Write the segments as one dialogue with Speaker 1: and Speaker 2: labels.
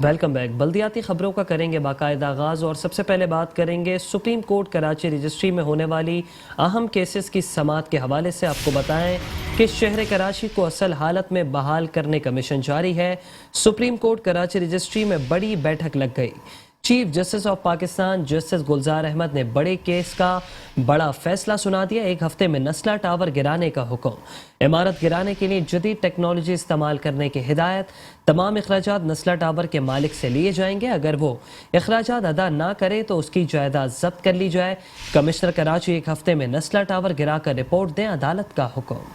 Speaker 1: Welcome back. بلدیاتی خبروں کا کریں گے باقاعدہ آغاز اور سب سے پہلے بات کریں گے سپریم کورٹ کراچی رجسٹری میں ہونے والی اہم کیسز کی سماعت کے حوالے سے۔ آپ کو بتائیں کہ شہر کراچی کو اصل حالت میں بحال کرنے کا مشن جاری ہے۔ سپریم کورٹ کراچی رجسٹری میں بڑی بیٹھک لگ گئی۔ Chief justice of Pakistan justice Gulzar Ahmed نے بڑے کیس کا بڑا فیصلہ سنا دیا۔ ایک ہفتے میں نسلہ ٹاور گرانے کا حکم، عمارت گرانے کے لیے جدید ٹیکنالوجی استعمال کرنے کی ہدایت۔ تمام اخراجات نسلہ ٹاور کے مالک سے لیے جائیں گے، اگر وہ اخراجات ادا نہ کرے تو اس کی جائیداد ضبط کر لی جائے۔ کمشنر کراچی ایک ہفتے میں نسلہ ٹاور گرا کر رپورٹ دیں، عدالت کا حکم۔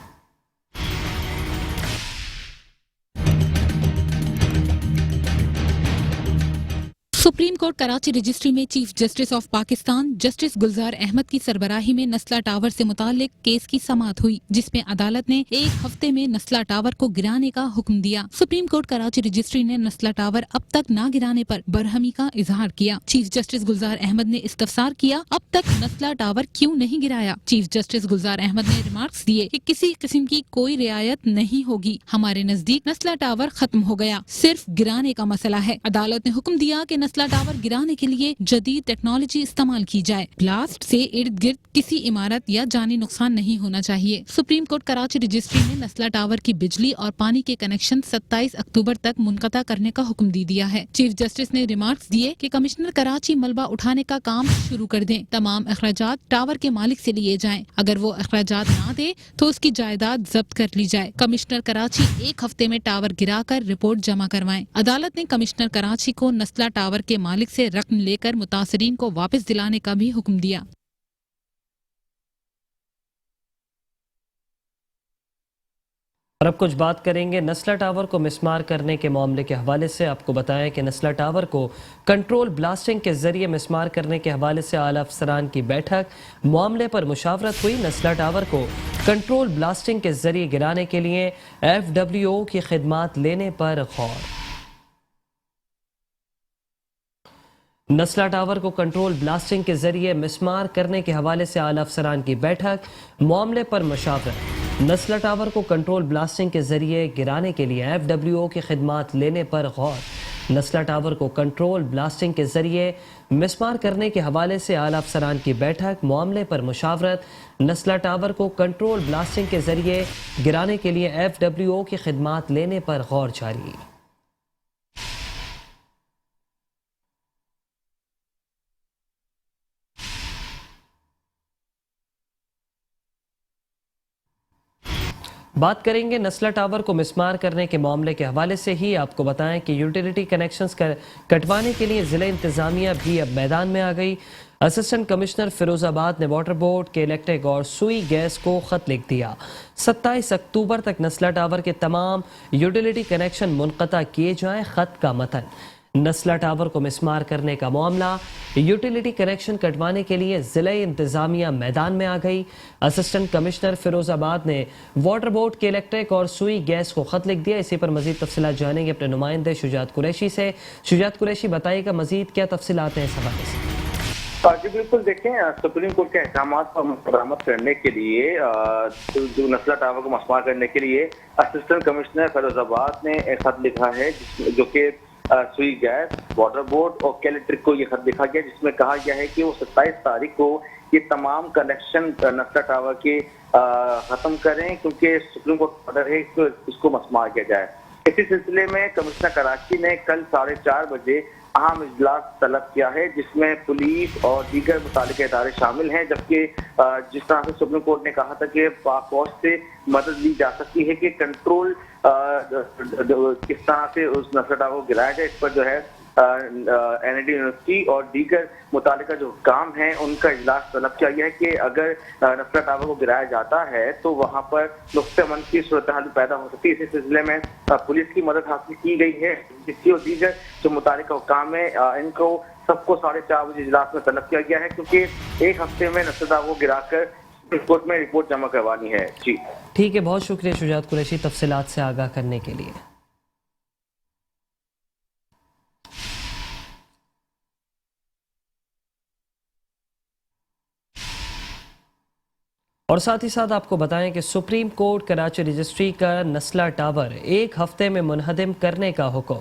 Speaker 2: سپریم کورٹ کراچی رجسٹری میں chief justice of Pakistan justice Gulzar Ahmed کی سربراہی میں نسلہ ٹاور سے متعلق کیس کی سماعت ہوئی، جس میں عدالت نے ایک ہفتے میں نسلہ ٹاور کو گرانے کا حکم دیا۔ سپریم کورٹ کراچی رجسٹری نے نسلہ ٹاور اب تک نہ گرانے پر برہمی کا اظہار کیا۔ چیف جسٹس گلزار احمد نے استفسار کیا، اب تک نسلہ ٹاور کیوں نہیں گرایا؟ چیف جسٹس گلزار احمد نے ریمارکس دیے کہ کسی قسم کی کوئی رعایت نہیں ہوگی، ہمارے نزدیک نسلہ ٹاور ختم ہو گیا، صرف گرانے کا مسئلہ ہے۔ عدالت نے حکم دیا کہ نسلہ ٹاور گرانے کے لیے جدید ٹیکنالوجی استعمال کی جائے، بلاسٹ سے ارد گرد کسی عمارت یا جانی نقصان نہیں ہونا چاہیے۔ سپریم کورٹ کراچی رجسٹری نے نسلہ ٹاور کی بجلی اور پانی کے کنیکشن 27 اکتوبر تک منقطع کرنے کا حکم دیا ہے۔ چیف جسٹس نے ریمارکس دیے کہ کمشنر کراچی ملبہ اٹھانے کا کام شروع کر دیں، تمام اخراجات ٹاور کے مالک سے لیے جائیں، اگر وہ اخراجات نہ دے تو اس کی جائیداد ضبط کر لی جائے۔ کمشنر کراچی ایک ہفتے میں ٹاور گرا کر رپورٹ جمع کروائیں۔ عدالت نے کمشنر کراچی کو نسلہ ٹاور کے مالک سے رقم لے کر متاثرین کو واپس دلانے کا بھی حکم دیا۔
Speaker 1: اور اب کچھ بات کریں گے نسلہ ٹاور کو مسمار کرنے کے معاملے کے حوالے سے۔ آپ کو بتائیں کہ نسلہ ٹاور کو کنٹرول بلاسٹنگ کے ذریعے مسمار کرنے کے حوالے سے اعلیٰ افسران کی بیٹھک، معاملے پر مشاورت ہوئی۔ نسلہ ٹاور کو کنٹرول بلاسٹنگ کے ذریعے گرانے کے لیے FWO کی خدمات لینے پر غور۔ نسلہ ٹاور کو کنٹرول بلاسٹنگ کے ذریعے مسمار کرنے کے حوالے سے اعلیٰ افسران کی بیٹھک، معاملے پر مشاورت۔ نسلہ ٹاور کو کنٹرول بلاسٹنگ کے ذریعے گرانے کے لیے FWO کی خدمات لینے پر غور۔ نسلہ ٹاور کو کنٹرول بلاسٹنگ کے ذریعے مسمار کرنے کے حوالے سے اعلیٰ افسران کی بیٹھک، معاملے پر مشاورت۔ نسلہ ٹاور کو کنٹرول بلاسٹنگ کے ذریعے گرانے کے لیے FWO کی خدمات لینے پر غور جاری۔ بات کریں گے نسلہ ٹاور کو مسمار کرنے کے معاملے کے حوالے سے ہی۔ آپ کو بتائیں کہ یوٹیلیٹی کنیکشنز کٹوانے کے لیے ضلع انتظامیہ بھی اب میدان میں آ گئی۔ اسسٹنٹ کمشنر فیروز آباد نے واٹر بورڈ کے الیکٹرک اور سوئی گیس کو خط لکھ دیا۔ 27 اکتوبر تک نسلہ ٹاور کے تمام یوٹیلیٹی کنیکشن منقطع کیے جائیں۔ خط کا متن: نسلہ ٹاور کو مسمار کرنے کا معاملہ، یوٹیلیٹی کنیکشن کٹوانے کے لیے ضلع انتظامیہ میدان میں آ گئی۔ اسسٹنٹ کمشنر فیروز آباد نے واٹر بورڈ کے الیکٹرک اور سوئی گیس کو خط لکھ دیا۔ اسی پر مزید تفصیلات جانیں گے اپنے نمائندے شجاعت قریشی سے۔ شجاعت قریشی، بتائیے گا مزید کیا تفصیلات ہیں اس حوالے سے؟
Speaker 3: جی بالکل، دیکھیں سپریم کورٹ کے احکامات پر مرامت کرنے کے لیے جو نسلہ ٹاور کو مسمار کرنے کے لیے اسسٹنٹ کمشنر فیروز آباد نے ایک خط لکھا ہے، جو کہ سوئی گیس، واٹر بورڈ اور الیکٹرک کو یہ خط لکھا گیا، جس میں کہا گیا ہے کہ وہ 27 تاریخ کو یہ تمام کنیکشن نسلہ ٹاور کے ختم کریں، کیونکہ سپریم کورٹ آرڈر ہے کہ اس کو مسمار کیا جائے۔ اسی سلسلے میں کمشنر کراچی نے کل 4:30 بجے اہم اجلاس طلب کیا ہے، جس میں پولیس اور دیگر متعلقہ ادارے شامل ہیں، جبکہ جس طرح سے سپریم کورٹ نے کہا تھا کہ پاک فوج سے مدد لی جا سکتی ہے کہ کنٹرول کس طرح سے اس نسلہ ٹاور کو گرایا جائے، اس پر جو ہے NIT یونیورسٹی اور دیگر متعلقہ جو حکام ہیں ان کا اجلاس طلب کیا گیا ہے کہ اگر نسلہ ٹاور کو گرایا جاتا ہے تو وہاں پر نقطہ امن کی صورتحال پیدا ہو سکتی ہے۔ اسی سلسلے میں پولیس کی مدد حاصل کی گئی ہے، اور دیگر جو متعلقہ حکام ہیں ان کو سب کو 4:30 بجے اجلاس میں طلب کیا گیا ہے، کیونکہ ایک ہفتے میں نسلہ ٹاور کو گرا کر سپریم کورٹ میں رپورٹ جمع کروانی ہے۔ جی
Speaker 1: ٹھیک ہے، بہت شکریہ شجاعت قریشی تفصیلات سے آگاہ کرنے کے لیے۔ اور ساتھ ہی ساتھ آپ کو بتائیں کہ سپریم کورٹ کراچی رجسٹری کا نسلہ ٹاور ایک ہفتے میں منہدم کرنے کا حکم۔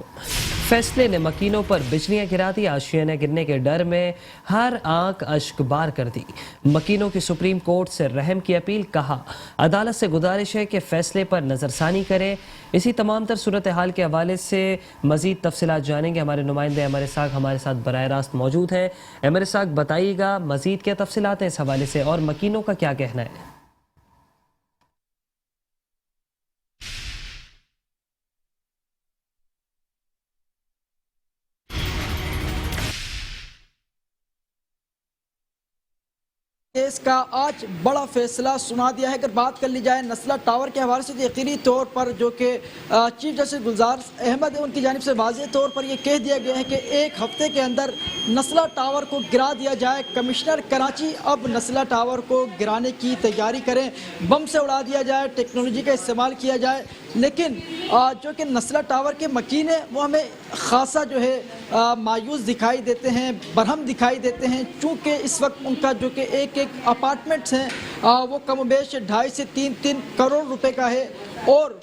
Speaker 1: फैसले ने मकीनों पर बिजलियां गिरा दी। आशियाने गिरने के डर में हर आंख अश्कबार कर दी। मकीनों की सुप्रीम कोर्ट से रहम की अपील। कहा, अदालत से गुजारिश है कि फैसले पर नजरसानी करें। इसी तमाम तर सूरत हाल के हवाले से मजीद तफसीलात जानेंगे। हमारे नुमाइंदे अमर इसाक हमारे साथ बराह रास्त मौजूद हैं। अमर इसाक, बताइएगा मजीद क्या तफसीलात हैं इस हवाले से और मकीनों का क्या कहना है?
Speaker 4: केस का आज बड़ा फैसला सुना दिया है। अगर बात कर ली जाए नस्ला टावर के हवाले से तो यकीनी तौर पर जो कि चीफ जस्टिस गुलजार अहमद है उनकी जानिब से वाज़ेह तौर पर यह कह दिया गया है कि एक हफ्ते के अंदर नस्ला टावर को गिरा दिया जाए। कमिश्नर कराची अब नस्ला टावर को गिराने की तैयारी करें, बम से उड़ा दिया जाए, टेक्नोलॉजी का इस्तेमाल किया जाए। लेकिन जो कि नस्ला टावर के मकीन है वो हमें खासा जो है मायूस दिखाई देते हैं, बरहम दिखाई देते हैं, चूँकि इस वक्त उनका जो कि एक अपार्टमेंट्स हैं वो कमोबेश 2.5 से 3 करोड़ रुपए का है और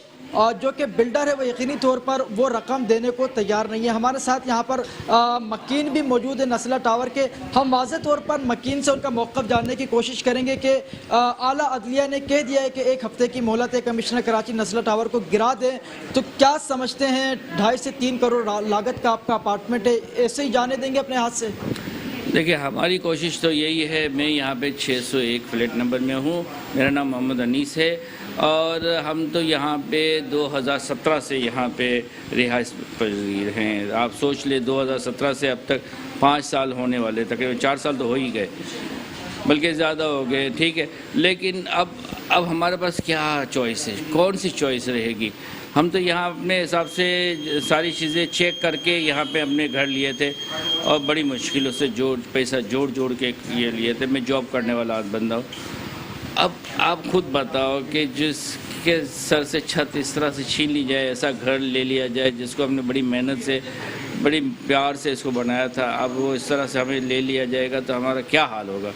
Speaker 4: जो कि बिल्डर है वो यकीनी तौर पर वो रकम देने को तैयार नहीं है। हमारे साथ यहाँ पर मकीन भी मौजूद है नस्ला टावर के। हम वाज़ेह तौर पर मकीन से उनका मौक़िफ़ जानने की कोशिश करेंगे कि आला अदलिया ने कह दिया है कि एक हफ्ते की मोहलत है, कमिश्नर कराची नस्ला टावर को गिरा दें, तो क्या समझते हैं 2.5 से 3 करोड़ लागत का आपका अपार्टमेंट है, ऐसे ही जाने देंगे अपने हाथ से?
Speaker 5: देखिए, हमारी कोशिश तो यही है। मैं यहाँ पे 601 फ्लैट नंबर में हूँ। मेरा नाम मोहम्मद अनीस है और हम तो यहाँ पे 2017 से यहाँ पे रिहाइश पजीर हैं। आप सोच ले 2017 से अब तक 5 साल होने वाले, तकरीबन 4 साल तो हो ही गए, बल्कि ज़्यादा हो गए, ठीक है। लेकिन अब हमारे पास क्या चॉइस है, कौन सी चॉइस रहेगी? हम तो यहाँ अपने हिसाब से सारी चीज़ें चेक करके यहाँ पे अपने घर लिए थे और बड़ी मुश्किलों से पैसा जोड़ के ये लिए थे। मैं जॉब करने वाला बंदा हूँ। अब आप खुद बताओ कि जिसके सर से छत इस तरह से छीन ली जाए, ऐसा घर ले लिया जाए जिसको हमने बड़ी मेहनत से, बड़ी प्यार से इसको बनाया था, अब वो इस तरह से हमें ले लिया जाएगा तो हमारा क्या हाल होगा?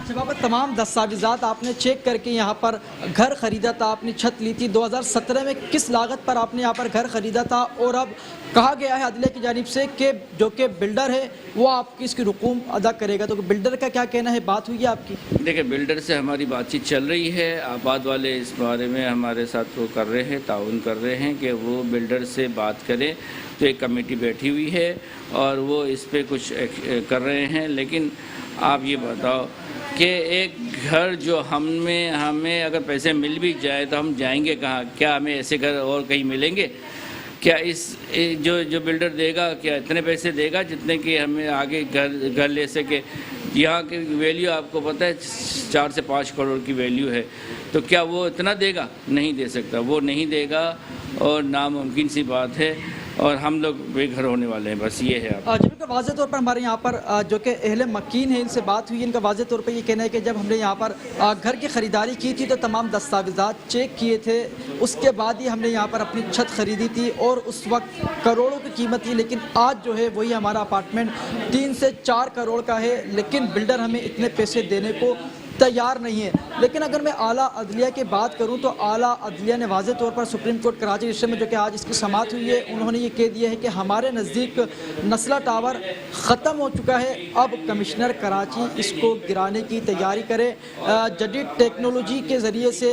Speaker 4: जब आप तमाम दस्तावेज़ात आपने चेक करके यहाँ पर घर ख़रीदा था, आपने छत ली थी 2017 में, किस लागत पर आपने यहाँ पर घर ख़रीदा था? और अब कहा गया है अदलिया की जानिब से कि जो कि बिल्डर है वो आपकी इसकी रकूम अदा करेगा, तो बिल्डर का क्या कहना है? बात हुई है आपकी?
Speaker 5: देखिए, बिल्डर से हमारी बातचीत चल रही है। आबाद वाले इस बारे में हमारे साथ वो कर रहे हैं, ताउन कर रहे हैं कि वो बिल्डर से बात करें। तो एक कमेटी बैठी हुई है और वो इस पर कुछ कर रहे हैं। लेकिन आप ये बताओ कि एक घर जो हमें अगर पैसे मिल भी जाए तो हम जाएंगे कहाँ? क्या हमें ऐसे घर और कहीं मिलेंगे? क्या जो बिल्डर देगा क्या इतने पैसे देगा जितने कि हमें आगे घर ले सके? यहाँ की वैल्यू आपको पता है 4 से 5 करोड़ की वैल्यू है, तो क्या वो इतना देगा? नहीं दे सकता, वो नहीं देगा और नामुमकिन सी बात है और हम लोग बेघर होने वाले हैं, बस ये है।
Speaker 4: जब वाज़ेह तौर पर हमारे यहाँ पर जो कि अहले मकीन है इनसे बात हुई, इनका वाज़ेह तौर पर ये कहना है कि जब हमने यहाँ पर घर की ख़रीदारी की थी तो तमाम दस्तावेज़ात चेक किए थे, उसके बाद ही हमने यहाँ पर अपनी छत ख़रीदी थी और उस वक्त करोड़ों की कीमत थी। लेकिन आज जो है वही हमारा अपार्टमेंट 3 से 4 करोड़ का है, लेकिन बिल्डर हमें इतने पैसे देने को तैयार नहीं है। लेकिन अगर मैं आला अदलिया की बात करूं तो आला अदलिया ने वाज़ेह तौर पर सुप्रीम कोर्ट कराची रजिस्ट्री में जो कि आज इसकी समाअत हुई है, उन्होंने ये कह दिया है कि हमारे नज़दीक नस्ला टावर ख़त्म हो चुका है, अब कमिश्नर कराची इसको गिराने की तैयारी करे। जदीद टेक्नोलॉजी के ज़रिए से,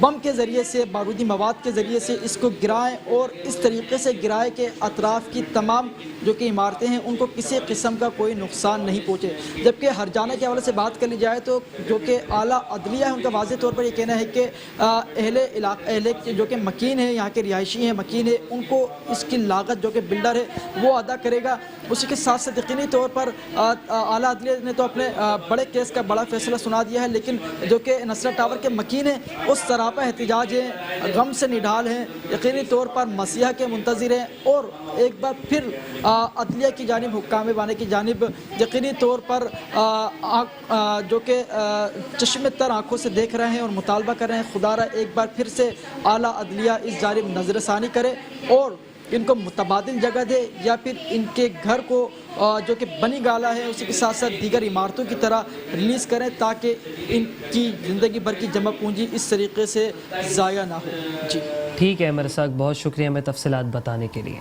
Speaker 4: बम के ज़रिए से, बारूदी मवाद के ज़रिए से इसको गिराएँ और इस तरीके से गिराए कि अतराफ़ की तमाम जो कि इमारतें हैं उनको किसी किस्म का कोई नुकसान नहीं पहुँचे। जबकि हरजाना के हवाले से बात कर ली जाए तो जो कि आला अदलिया है उनका वाज़ेह तौर पर ये कहना है कि अहले जो कि मकीन है, यहाँ के रिहायशी हैं, मकीन है, उनको इसकी लागत जो कि बिल्डर है वो अदा करेगा। उसी के साथ साथ यकीनी तौर पर आला अदलिया ने तो अपने बड़े केस का बड़ा फैसला सुना दिया है, लेकिन जो कि नस्ला टावर के मकीन है उस सरापा एहतिजाज हैं, गम से निढाल हैं, यकीनी तौर पर मसीहा के मुंतज़िर हैं और एक बार फिर अदलिया की जानिब, हुक्काम बाने की जानिब यकीनी तौर पर जो कि चश्मे तर आँखों से देख रहे हैं और मुतालबा कर रहे हैं, खुदारा एक बार फिर से आला अदलिया इस जानिब नज़रसानी करे और इनको मुतबादिल जगह दे या फिर इनके घर को जो कि बनी गाला है उसी के साथ साथ दीगर इमारतों की तरह रिलीज़ करें ताकि इनकी ज़िंदगी भर की जमा पूंजी इस तरीके से ज़ाया ना हो। जी
Speaker 1: ठीक है अमर इसाक, बहुत शुक्रिया हमें तफसीलात बताने के लिए।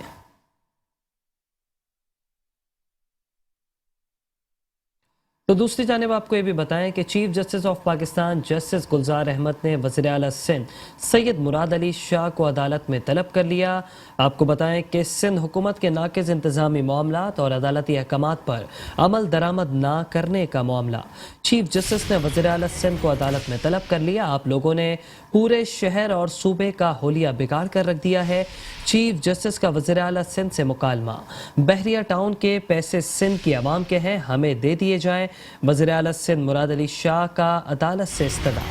Speaker 1: तो दूसरी जानिब आपको ये भी बताएं कि chief justice of Pakistan justice Gulzar Ahmed ने वज़ीर आला सिंध सैयद मुराद अली शाह को अदालत में तलब कर लिया। आपको बताएं कि सिंध हुकूमत के नाक़िज़ इंतज़ामी मामलात और अदालती अहकामात पर अमल दरामद ना करने का मामला चीफ जस्टिस ने वज़ीर आला सिंध को अदालत में तलब कर लिया। आप लोगों ने पूरे शहर और सूबे का होलिया बिगाड़ कर रख दिया है। चीफ जस्टिस का वज़ीर आला सिंध से मुकालमा, बहरिया टाउन के पैसे सिंध की आवाम के हैं, हमें दे दिए जाएं। वज़ीर आला सिंध मुराद अली शाह का अदालत से इस्तदा।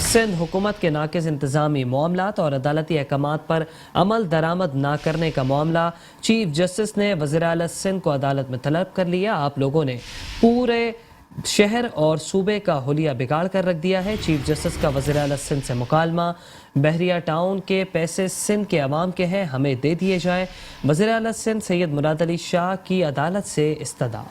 Speaker 1: सिंध हुकूमत के नाक़िज़ इंतज़ामी मामलात और अदालती अहकामात पर अमल दरामद ना करने का मामला चीफ जस्टिस ने वज़ीर आला सिंध को अदालत में तलब कर लिया। आप लोगों ने पूरे शहर और सूबे का होलिया बिगाड़ कर रख दिया है। चीफ जस्टिस का वज़ीर आला सिंध से मुकालमा, बहरिया टाउन के पैसे सिंध के अवाम के हैं, हमें दे दिए जाएं। वज़ीर आला सिंध सैयद मुराद अली शाह की अदालत से इस्तदा।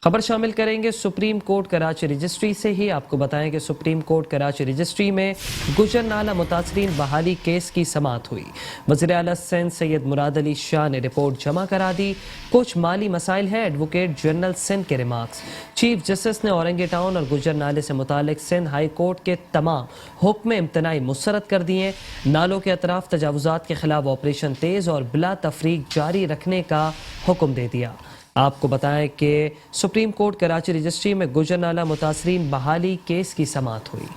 Speaker 1: खबर शामिल करेंगे सुप्रीम कोर्ट कराची रजिस्ट्री से ही। आपको बताएं कि सुप्रीम कोर्ट कराची रजिस्ट्री में गुजर नाला मुतासरीन बहाली केस की समाअत हुई। वज़ीर आला सिंध सैयद मुराद अली शाह ने रिपोर्ट जमा करा दी। कुछ माली मसाइल हैं, एडवोकेट जनरल सिंध के रिमार्क्स। चीफ जस्टिस ने औरंगी टाउन और गुजर नाले से मुतालिक सिंध हाई कोर्ट के तमाम हुक्म इम्तनाई मुस्तरद कर दिए। नालों के अतराफ तजावुजात के खिलाफ ऑपरेशन तेज और बिला तफरीक जारी रखने का हुक्म दे दिया। आपको बताएं कि सुप्रीम कोर्ट कराची रजिस्ट्री में गुजर नाला मुतासरीन बहाली केस की समाअत हुई।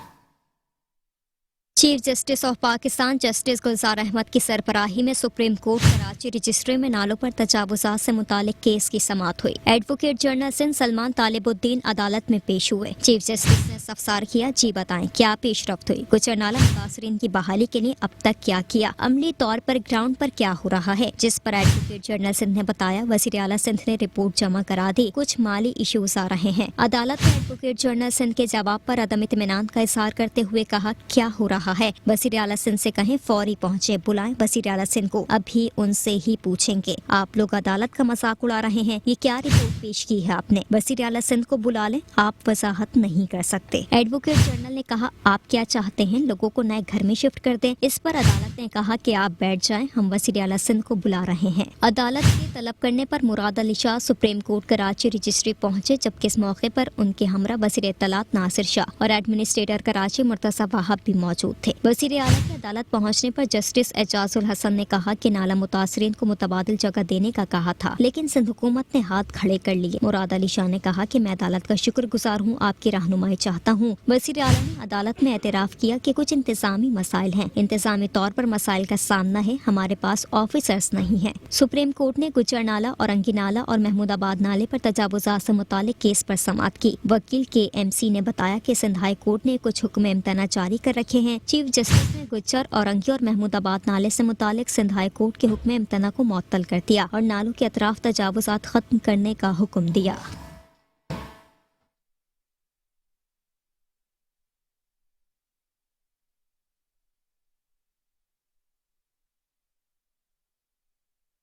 Speaker 6: Chief justice of Pakistan justice Gulzar Ahmed की सरबराही में सुप्रीम कोर्ट कराची रजिस्ट्री में नालों पर तजावुजात से मुतालिक केस की समाअत हुई। एडवोकेट जनरल सिंध सलमान तालिबुद्दीन अदालत में पेश हुए। चीफ जस्टिस ने इस्तफसार किया, जी बताएं क्या पेशरफ्त हुई, गुजर नाला मुतासरीन की बहाली के लिए अब तक क्या किया, अमली तौर पर ग्राउंड पर क्या हो रहा है। जिस पर एडवोकेट जनरल सिंध ने बताया, वज़ीर आला सिंध ने रिपोर्ट जमा करा दी, कुछ माली इशूज आ रहे हैं। अदालत ने एडवोकेट जनरल सिंध के जवाब पर अदम इत्मीनान का इज़हार करते हुए कहा, क्या हो रहा है, वज़ीर आला सिंध से कहें फौरी पहुंचे, बुलाएं वज़ीर आला सिंध को, अभी उनसे ही पूछेंगे। आप लोग अदालत का मजाक उड़ा रहे हैं, ये क्या रिपोर्ट पेश की है आपने, वज़ीर आला सिंध को बुला लें, आप वजाहत नहीं कर सकते। एडवोकेट जनरल ने कहा, आप क्या चाहते हैं, लोगों को नए घर में शिफ्ट कर दें। इस पर अदालत ने कहा कि आप बैठ जाएं, हम वज़ीर आला सिंध को बुला रहे हैं। अदालत के तलब करने पर Murad Ali Shah supreme court Karachi registry पहुंचे, जबकि इस मौके पर उनके हमरा वज़ीर इत्तलात नासिर शाह और एडमिनिस्ट्रेटर कराची मुर्तज़ा वाहब भी मौजूद थे। वज़ीर आला की अदालत पहुंचने पर जस्टिस एजाजुल हसन ने कहा कि नाला मुतासरीन को मुतबादिल जगह देने का कहा था, लेकिन सिंध हुकूमत ने हाथ खड़े कर लिए। मुराद अली शाह ने कहा कि मैं अदालत का शुक्रगुजार हूँ, आपकी रहनुमाई चाहता हूँ। वज़ीर आला ने अदालत में एतराफ़ किया कि कुछ इंतजामी मसाइल हैं, इंतजामी तौर पर मसाइल का सामना है, हमारे पास ऑफिसर्स नहीं है। सुप्रीम कोर्ट ने गुजर नाला, औरंगी नाला और महमूदाबाद नाले पर तजावुजात से मुतालिक केस पर समाअत की। वकील के MC ने बताया कि सिंध हाई कोर्ट ने कुछ हुक्म इम्तना जारी कर रखे हैं। चीफ जस्टिस ने गुज्जर, औरंगी और महमूदाबाद नाले से मुतालिक सिंध हाई कोर्ट के हुक्म इम्तना को मुअत्तल कर दिया और नालों के अतराफ तजावुजात खत्म करने का हुक्म दिया।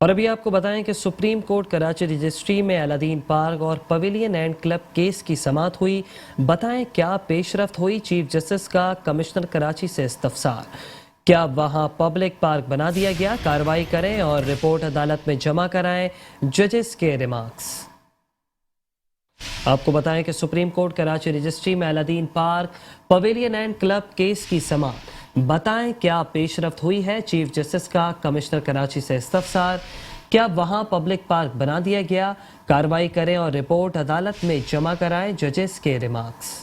Speaker 1: और अभी आपको बताएं कि सुप्रीम कोर्ट कराची रजिस्ट्री में अलादीन पार्क और पवेलियन एंड क्लब केस की समाअत हुई। बताएं क्या पेशरफ्त हुई, चीफ जस्टिस का कमिश्नर कराची से इस्तफसार। क्या वहां पब्लिक पार्क बना दिया गया, कार्रवाई करें और रिपोर्ट अदालत में जमा कराएं, जजेस के रिमार्क्स। आपको बताएं कि सुप्रीम कोर्ट कराची रजिस्ट्री में Aladdin park, pavilion and club case की समाअत। बताएं क्या पेशरफ्त हुई है, चीफ जस्टिस का कमिश्नर कराची से इस्तफसार। क्या वहां पब्लिक पार्क बना दिया गया, कार्रवाई करें और रिपोर्ट अदालत में जमा कराएं, जजेस के रिमार्क्स।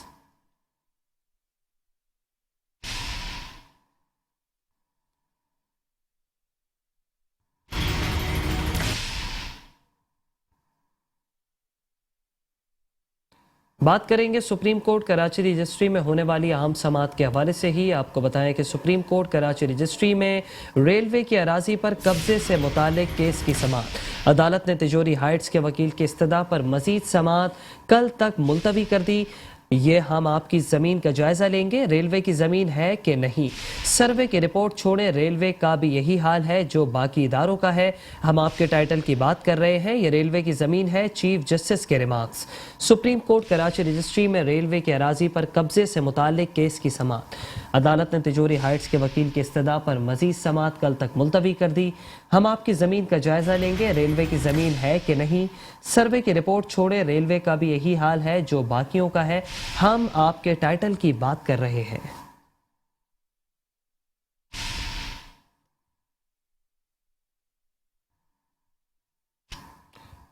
Speaker 1: बात करेंगे सुप्रीम कोर्ट कराची रजिस्ट्री में होने वाली अहम समाअत के हवाले से ही। आपको बताएं कि सुप्रीम कोर्ट कराची रजिस्ट्री में रेलवे की अराजी पर कब्जे से मुतालिक केस की समाअत। अदालत ने तिजोरी हाइट्स के वकील की इस्तदा पर मजीद समाअत कल तक मुलतवी कर दी। ये हम आपकी जमीन का जायजा लेंगे, रेलवे की जमीन है कि नहीं। सर्वे की रिपोर्ट छोड़े, रेलवे का भी यही हाल है जो बाकी इदारों का है। हम आपके टाइटल की बात कर रहे हैं, ये रेलवे की जमीन है। चीफ जस्टिस के remarks. Supreme court Karachi registry में रेलवे के अराजी पर कब्जे से मुतालिक केस की समाअत। अदालत ने तिजोरी हाइट्स के वकील की इस्तदा पर मजीद समाअत कल तक मुलतवी कर दी। हम आपकी जमीन का जायजा लेंगे, रेलवे की जमीन है कि नहीं। सर्वे की रिपोर्ट छोड़े, रेलवे का भी यही हाल है जो बाकियों का है। हम आपके टाइटल की बात कर रहे हैं।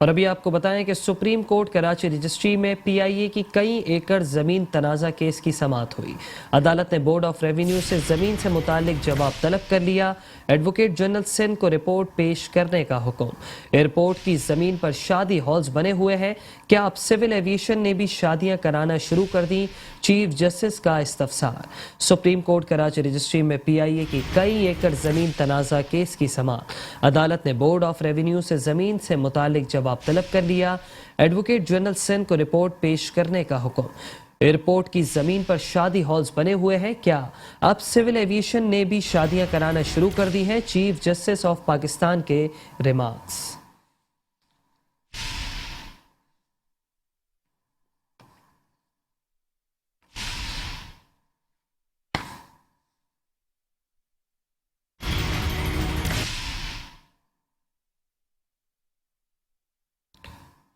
Speaker 1: और अभी आपको बताएं कि सुप्रीम कोर्ट कराची रजिस्ट्री में पीआईए की कई एकड़ जमीन तनाज़ा केस की समाअत हुई। अदालत ने बोर्ड ऑफ रेवेन्यू से जमीन से मुतालिक जवाब तलब कर लिया। एडवोकेट जनरल सिंध को रिपोर्ट पेश करने का हुक्म। एयरपोर्ट की जमीन पर शादी हॉल्स बने हुए हैं, क्या अब सिविल एविएशन ने भी शादियां कराना शुरू कर दी? चीफ जस्टिस का इस्तफसार। सुप्रीम कोर्ट कराची रजिस्ट्री में पीआईए की कई एकड़ जमीन तनाज़ा केस की समाअत। अदालत ने बोर्ड ऑफ रेवेन्यू से जमीन से मुतालिक जवाब तलब कर लिया। एडवोकेट जनरल सिंध को रिपोर्ट पेश करने का हुक्म। एयरपोर्ट की जमीन पर शादी हॉल्स बने हुए हैं, क्या अब सिविल एविएशन ने भी शादियां कराना शुरू कर दी हैं? चीफ जस्टिस ऑफ पाकिस्तान के रिमार्क्स।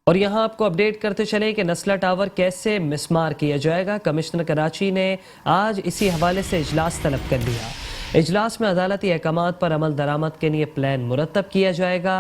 Speaker 1: और यहां आपको अपडेट करते चले कि नस्ला टावर कैसे मिसमार किया जाएगा। कमिश्नर कराची ने आज इसी हवाले से इजलास तलब कर लिया। इजलास में अदालती अहकामात पर अमल दरामद के लिए प्लान मुरतब किया जाएगा।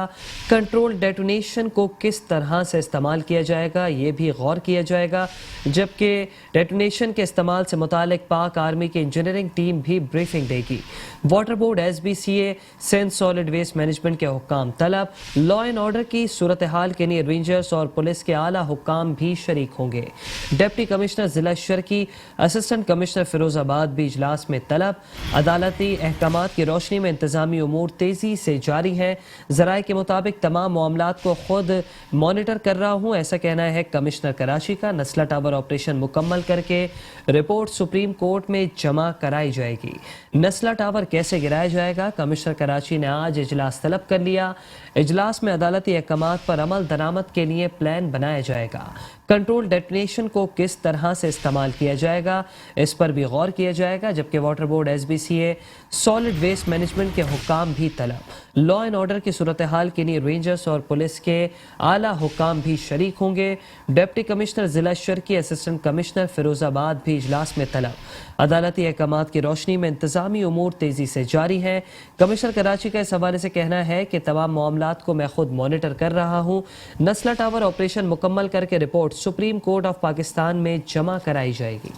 Speaker 1: कंट्रोल डेटोनेशन को किस तरह से इस्तेमाल किया जाएगा ये भी गौर किया जाएगा, जबकि डेटोनेशन के इस्तेमाल से मुतालिक पाक आर्मी की इंजीनियरिंग टीम भी ब्रीफिंग देगी। Water board, SBCA, Sindh solid waste management के हुक्काम तलब। लॉ एंड ऑर्डर की सूरत हाल के लिए रेंजर्स और पुलिस के आला हुक्काम भी शरीक होंगे। डिप्टी कमिश्नर जिला शर्की, असिस्टेंट कमिश्नर फिरोजाबाद भी इजलास में तलब। अदालती अहकामात की रोशनी में इंतजामी उमूर तेजी से जारी हैं। जराए के मुताबिक तमाम मामलात को खुद मॉनिटर कर रहा हूं, ऐसा कहना है कमिश्नर कराची का। नस्ला टावर ऑपरेशन मुकम्मल करके रिपोर्ट सुप्रीम कोर्ट में जमा कराई जाएगी। नस्ला टावर कैसे गिराया जाएगा, कमिश्नर कराची ने आज इजलास तलब कर लिया। इजलास में अदालती अहकामात पर अमल दरामद के लिए प्लान बनाया जाएगा। कंट्रोल डेटोनेशन को किस तरह से इस्तेमाल किया जाएगा इस पर भी गौर किया जाएगा, जबकि water board, SBCA, solid waste management के हुक्काम भी तलब। लॉ एंड ऑर्डर की सूरत हाल के लिए रेंजर्स और पुलिस के आला हुक्काम भी शरीक होंगे। डिप्टी कमिश्नर जिला शर्की, असिस्टेंट कमिश्नर फिरोजाबाद भी इजलास में तलब। अदालती अहकामात की रोशनी में इंतजामी उमूर तेजी से जारी हैं। कमिश्नर कराची का इस हवाले से कहना है कि तमाम मामलात को मैं खुद मॉनिटर कर रहा हूँ। नस्ला टावर ऑपरेशन मुकम्मल करके report supreme court of Pakistan में जमा कराई जाएगी।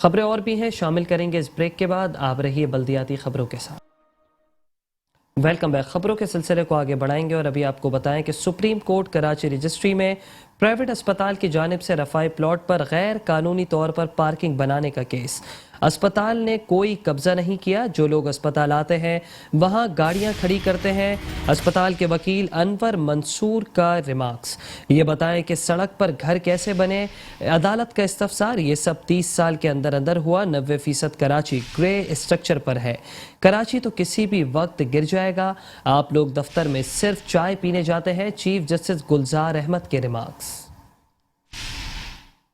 Speaker 1: खबरें और भी हैं, शामिल करेंगे इस ब्रेक के बाद। आप रहिए बल्दियाती खबरों के साथ। Welcome back. खबरों के सिलसिले को आगे बढ़ाएंगे और अभी आपको बताएं कि सुप्रीम कोर्ट कराची रजिस्ट्री में प्राइवेट अस्पताल की जानिब से रफाई प्लॉट पर गैर कानूनी तौर पर पार्किंग बनाने का केस। अस्पताल ने कोई कब्जा नहीं किया। जो लोग अस्पताल आते हैं वहां गाड़ियां खड़ी करते हैं। अस्पताल के वकील अनवर मंसूर का रिमार्क्स। ये बताएं कि सड़क पर घर कैसे बने, अदालत का इस्तफसार। ये सब 30 साल के अंदर अंदर हुआ। 90% कराची ग्रे स्ट्रक्चर पर है। कराची तो किसी भी वक्त गिर जाएगा। आप लोग दफ्तर में सिर्फ चाय पीने जाते हैं। चीफ जस्टिस गुलजार अहमद के remarks.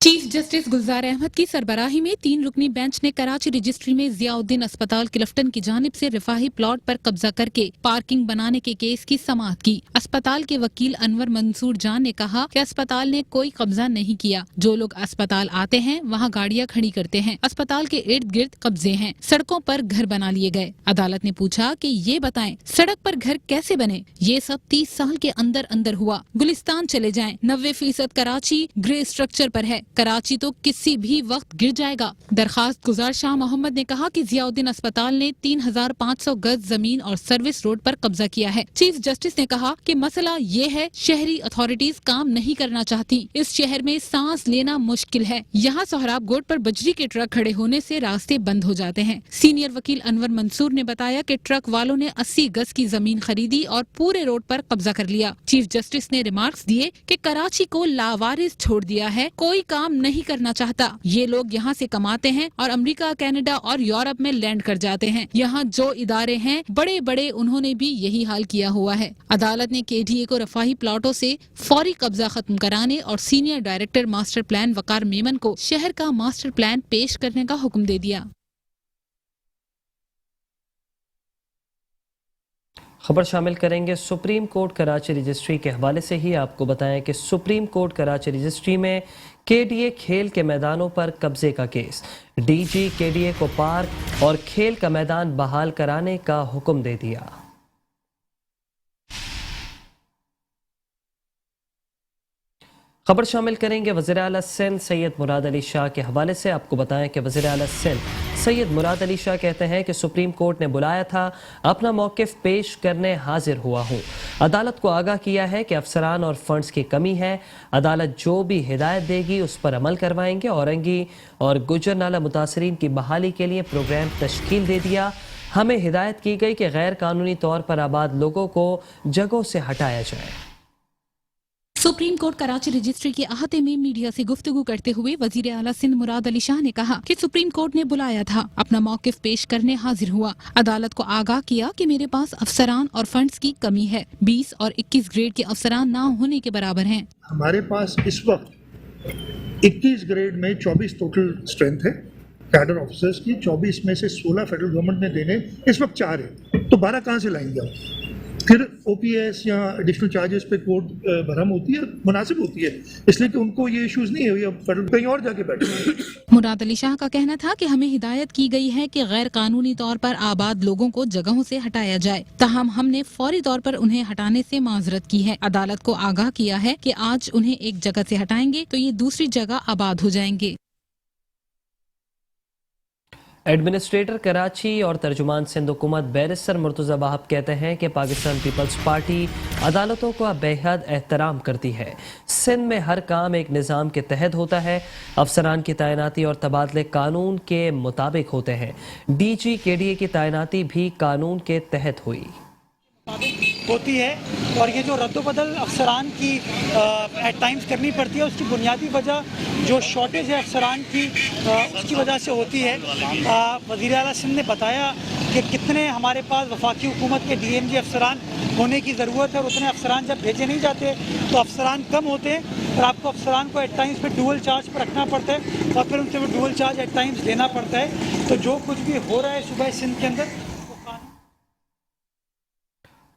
Speaker 2: Chief justice Gulzar Ahmed की सरबराही में 3 रुकनी बेंच ने कराची रजिस्ट्री में जियाउद्दीन अस्पताल क्लिफ्टन की जानिब से रिफाही प्लॉट पर कब्जा करके पार्किंग बनाने के केस की समाअत की। अस्पताल के वकील अनवर मंसूर जान ने कहा कि अस्पताल ने कोई कब्जा नहीं किया। जो लोग अस्पताल आते हैं वहाँ गाड़ियाँ खड़ी करते हैं। अस्पताल के इर्द गिर्द कब्जे हैं। सड़कों पर घर बना लिए गए। अदालत ने पूछा कि ये बताएं सड़क पर घर कैसे बने। ये सब 30 साल के अंदर अंदर हुआ। गुलिस्तान चले जाएं, 90% कराची ग्रे स्ट्रक्चर पर है। कराची तो किसी भी वक्त गिर जाएगा। दरखास्त गुजार शाह मोहम्मद ने कहा कि जियाउद्दीन अस्पताल ने 3500 गज जमीन और सर्विस रोड पर कब्जा किया है। चीफ जस्टिस ने कहा कि मसला ये है, शहरी अथॉरिटीज काम नहीं करना चाहती। इस शहर में सांस लेना मुश्किल है। यहाँ सोहराब गोड पर बजरी के ट्रक खड़े होने से रास्ते बंद हो जाते हैं। सीनियर वकील अनवर मंसूर ने बताया कि ट्रक वालों ने 80 गज की जमीन खरीदी और पूरे रोड पर कब्जा कर लिया। चीफ जस्टिस ने रिमार्क्स दिए कि कराची को लावारिस छोड़ दिया है, कोई काम नहीं करना चाहता। ये लोग यहाँ से कमाते हैं और अमेरिका, कनाडा और यूरोप में लैंड कर जाते हैं। यहाँ जो इदारे हैं बड़े बड़े, उन्होंने भी यही हाल किया हुआ है। अदालत ने केडीए को रफाही प्लाटों से फौरी कब्जा खत्म कराने और सीनियर डायरेक्टर मास्टर प्लान वकार मेमन को शहर का मास्टर प्लान पेश करने का हुक्म दे दिया।
Speaker 1: खबर शामिल करेंगे सुप्रीम कोर्ट कराची रजिस्ट्री के हवाले से ही। आपको बताएं कि सुप्रीम कोर्ट कराची रजिस्ट्री में केडीए खेल के मैदानों पर कब्जे का केस। डीजी केडीए को पार्क और खेल का मैदान बहाल कराने का हुक्म दे दिया। खबर शामिल करेंगे वज़ीर आला सिंध सैयद मुराद अली शाह के हवाले से। आपको बताएं कि वज़ीर आला सिंध सैयद मुराद अली शाह कहते हैं कि सुप्रीम कोर्ट ने बुलाया था, अपना मौक़िफ़ पेश करने हाजिर हुआ हूँ। अदालत को आगाह किया है कि अफसरान और फंड्स की कमी है। अदालत जो भी हिदायत देगी उस पर अमल करवाएंगे। औरंगी और गुजर नाला मुतासरीन की बहाली के लिए प्रोग्राम तश्कील दे दिया। हमें हिदायत की गई कि गैर कानूनी तौर पर आबाद लोगों को जगहों से हटाया जाए।
Speaker 2: सुप्रीम कोर्ट कराची रजिस्ट्री के अहाते में मीडिया से गुफ्तगू करते हुए वजीर आला सिंध मुराद अली शाह ने कहा कि सुप्रीम कोर्ट ने बुलाया था, अपना मौक़िफ़ पेश करने हाजिर हुआ। अदालत को आगाह किया कि मेरे पास अफसरान और फंड्स की कमी है। 20 और 21 ग्रेड के अफसरान ना होने के बराबर हैं।
Speaker 7: हमारे पास इस वक्त 21 ग्रेड में 24 टोटल स्ट्रेंथ है कैडर ऑफिसर्स की। 24 में से 16 फेडरल गवर्नमेंट ने देने, इस वक्त 4 है, तो 12 कहाँ से लाएंगे आप? फिर ओपीएस या एडिशनल चार्जेस पे कोर्ट भरम होती है, मुनासिब होती है, इसलिए कि उनको ये इश्यूज नहीं है, फेडरल कहीं और जाके बैठे।
Speaker 2: मुराद अली शाह का कहना था कि हमें हिदायत की गई है कि गैर कानूनी तौर पर आबाद लोगों को जगहों से हटाया जाए, ताहम हमने फौरी तौर पर उन्हें हटाने से माजरत की है। अदालत को आगाह किया है कि आज उन्हें एक जगह से हटाएंगे तो ये दूसरी जगह आबाद हो जाएंगे।
Speaker 1: एडमिनिस्ट्रेटर कराची और तर्जुमान सिंध हुकूमत बैरिस्टर मुर्तज़ा वाहब कहते हैं कि पाकिस्तान पीपल्स पार्टी अदालतों का बेहद एहतराम करती है। सिंध में हर काम एक निज़ाम के तहत होता है। अफसरान की तैनाती और तबादले कानून के मुताबिक होते हैं। डीजी केडीए की तैनाती भी कानून के तहत हुई
Speaker 8: होती है, और ये जो रद्दोबदल अफसरान की एट टाइम्स करनी पड़ती है, उसकी बुनियादी वजह जो शॉर्टेज है अफसरान की, उसकी वजह से होती है। वज़ीर आला सिंध ने बताया कि कितने हमारे पास वफाकी हुकूमत के डीएमजी अफसरान होने की ज़रूरत है, और उतने अफसरान जब भेजे नहीं जाते तो अफसरान कम होते हैं, और आपको अफसरान को एट टाइम्स पे डुअल चार्ज पर रखना पड़ता है, और फिर उनसे वो डुअल चार्ज एट टाइम्स लेना पड़ता है। तो जो कुछ भी हो रहा है सूबा सिंध के अंदर।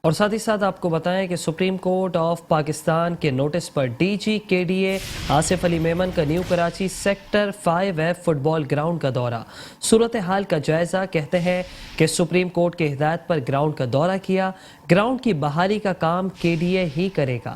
Speaker 1: और साथ ही साथ आपको बताएं कि सुप्रीम कोर्ट ऑफ पाकिस्तान के नोटिस पर डीजी केडीए आसिफ अली मेमन का new Karachi sector 5F football ground का दौरा, सूरत हाल का जायजा। कहते हैं कि सुप्रीम कोर्ट की हिदायत पर ग्राउंड का दौरा किया। ग्राउंड की बहाली का काम केडीए ही करेगा।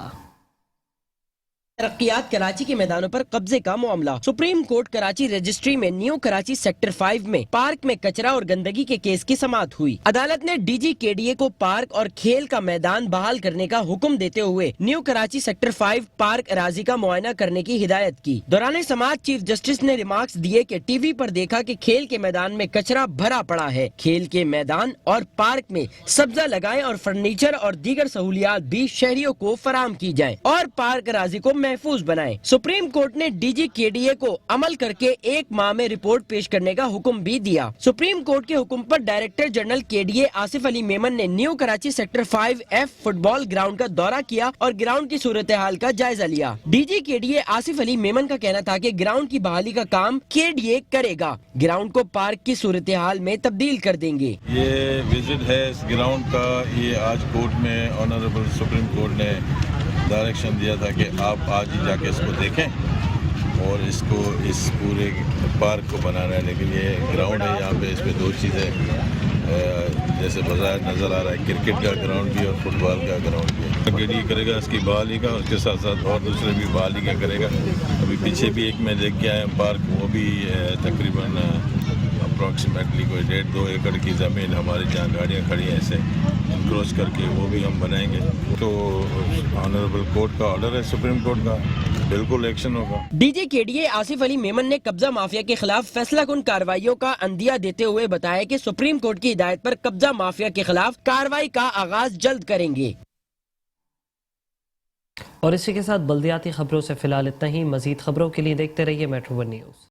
Speaker 9: तरक्कियात कराची के मैदानों पर कब्जे का मामला। सुप्रीम कोर्ट कराची रजिस्ट्री में न्यू कराची सेक्टर 5 में पार्क में कचरा और गंदगी के केस की समाअत हुई। अदालत ने डीजी केडीए को पार्क और खेल का मैदान बहाल करने का हुक्म देते हुए न्यू कराची सेक्टर 5 पार्क अराजी का मुआयना करने की हिदायत की। दौरान समाअत चीफ जस्टिस ने रिमार्क्स दिए कि टीवी पर देखा कि खेल के मैदान में कचरा भरा पड़ा है। खेल के मैदान और पार्क में सब्जा लगाएं और फर्नीचर और दीगर सहूलियात भी शहरियों को फराहम की जाए और पार्क अराजी को महफूज बनाएं। सुप्रीम कोर्ट ने डीजी केडीए को अमल करके 1 माह में रिपोर्ट पेश करने का हुक्म भी दिया। सुप्रीम कोर्ट के हुक्म पर director general KDA Asif Ali Memon ने new Karachi sector 5F football ground का दौरा किया और ग्राउंड की सूरत हाल का जायजा लिया। डीजी केडीए आसिफ अली मेमन का कहना था कि ग्राउंड की बहाली का काम केडीए करेगा। ग्राउंड को पार्क की सूरत हाल में तब्दील कर देंगे।
Speaker 10: ये विजिट है इस ग्राउंड का, ये आज कोर्ट में ऑनरेबल सुप्रीम कोर्ट ने डायरेक्शन दिया था कि आप आज ही जाके इसको देखें और इसको इस पूरे पार्क को बनाना है। लेकिन ये ग्राउंड है, यहाँ पे इस पे 2 चीज़ें जैसे बाजार नज़र आ रहा है, क्रिकेट का ग्राउंड भी और फुटबॉल का ग्राउंड भी। केडीए करेगा इसकी बहाली का, उसके साथ साथ और दूसरे भी बहाली का करेगा। अभी पीछे भी एक मैं देख के आया पार्क, वो भी तकरीबन अप्रॉक्सीमेटली कोई 1.5-2 एकड़ की ज़मीन हमारी जहाँ गाड़ियाँ खड़ी हैं ऐसे इनक्रोच करके, वो भी हम बनाएंगे। तो ऑनरेबल कोर्ट का ऑर्डर है, सुप्रीम कोर्ट का, बिल्कुल एक्शन होगा।
Speaker 9: डीजी केडीए आसिफ अली मेमन ने कब्जा माफिया के खिलाफ फैसलाकुन कार्रवाइयों का अंदिया देते हुए बताया कि सुप्रीम कोर्ट की हिदायत पर कब्जा माफिया के खिलाफ कार्रवाई का आगाज जल्द करेंगे।
Speaker 1: और इसी के साथ बल्दियाती खबरों से फिलहाल इतना ही। मजीद खबरों के लिए देखते रहिए मेट्रो वन न्यूज़।